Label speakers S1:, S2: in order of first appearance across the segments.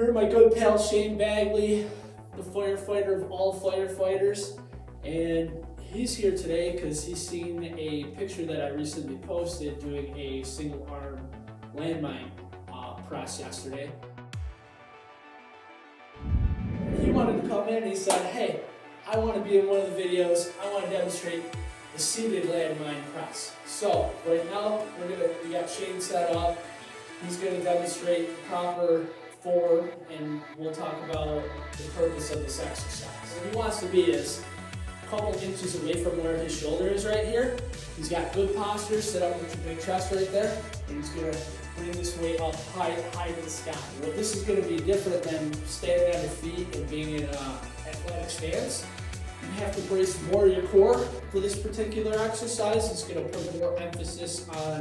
S1: Here my good pal Shane Bagley, the firefighter of all firefighters, and he's here today because he's seen a picture that I recently posted doing a single arm landmine press yesterday. He wanted to come in and he said, hey, I want to be in one of the videos. I want to demonstrate the seated landmine press. So right now we got Shane set up. He's going to demonstrate the proper form, and we'll talk about the purpose of this exercise. Where he wants to be is a couple inches away from where his shoulder is right here. He's got good posture, sit up with your big chest right there, and he's going to bring this weight up high to the sky. Well, this is going to be different than standing on your feet and being in an athletic stance. You have to brace more of your core for this particular exercise. It's going to put more emphasis on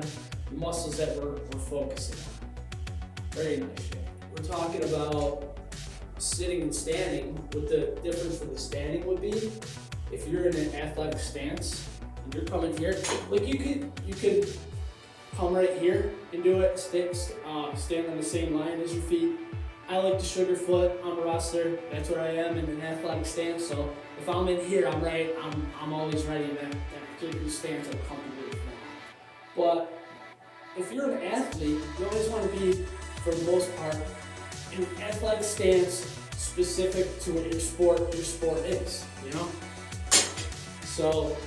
S1: the muscles that we're focusing on. Very nice, Shane. We're talking about sitting and standing. What the difference for the standing would be, if you're in an athletic stance and you're coming here, like you could come right here and do it, stand on the same line as your feet. I like to sugar foot. I'm a wrestler. That's where I am in an athletic stance. So if I'm in here, I'm always ready in that particular stance. I'm comfortable with that. But if you're an athlete, you always want to be, for the most part, in an athletic stance specific to what your sport is, you know? So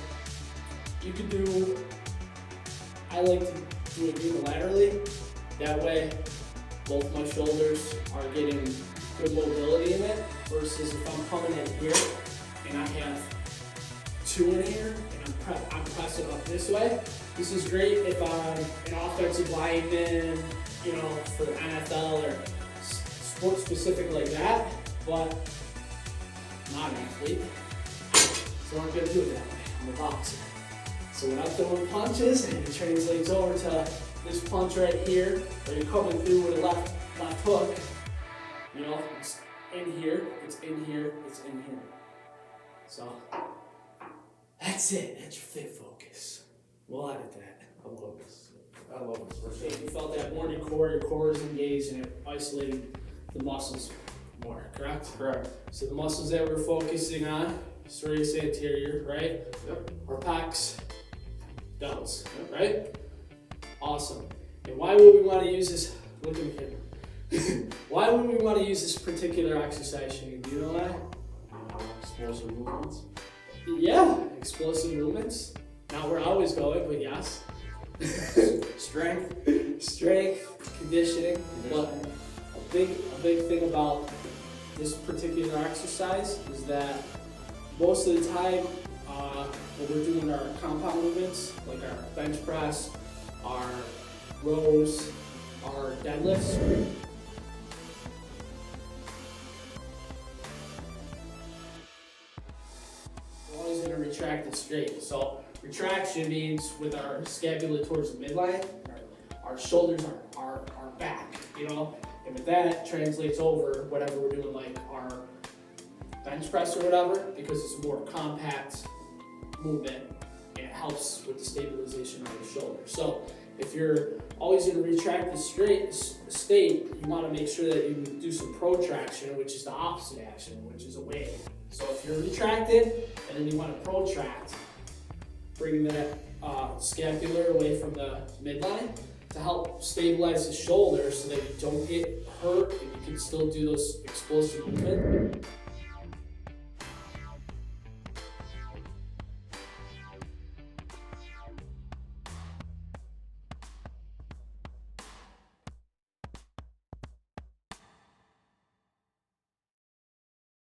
S1: you could do, I like to do it unilaterally. That way, both my shoulders are getting good mobility in it, versus if I'm coming in here and I have two in here and I'm pressing up this way. This is great if I'm an offensive lineman, you know, for the NFL or sport specific like that, but I'm not an athlete, so I'm gonna do it that way. I'm a boxer. So when I'm throwing punches, and it translates over to this punch right here, where you're coming through with a left hook, you know, it's in here, it's in here, it's in here. So that's it. That's your fit focus. We'll edit that. I love this. I love this. If you felt that more in your core is engaged and it isolated the muscles more, correct?
S2: Correct.
S1: So the muscles that we're focusing on, serratus anterior, right?
S2: Yep.
S1: Our pecs, delts, right? Awesome. And why would we want to use this? Look at me here. Why would we want to use this particular exercise, Shane? Do you know why?
S2: Explosive movements.
S1: Yeah, explosive movements. Not where I was going, but yes.
S2: Strength,
S1: conditioning. But a big thing about this particular exercise is that most of the time, when we're doing our compound movements, like our bench press, our rows, our deadlifts, we're always going to retract it straight. So retraction means with our scapula towards the midline, our shoulders are back, you know, and with that translates over whatever we're doing, like our bench press or whatever, because it's a more compact movement and it helps with the stabilization of the shoulder. So if you're always in a retracted state, you want to make sure that you do some protraction, which is the opposite action, which is away. So if you're retracted and then you want to protract, bringing that scapular away from the midline to help stabilize the shoulder so that you don't get hurt and you can still do those explosive movements.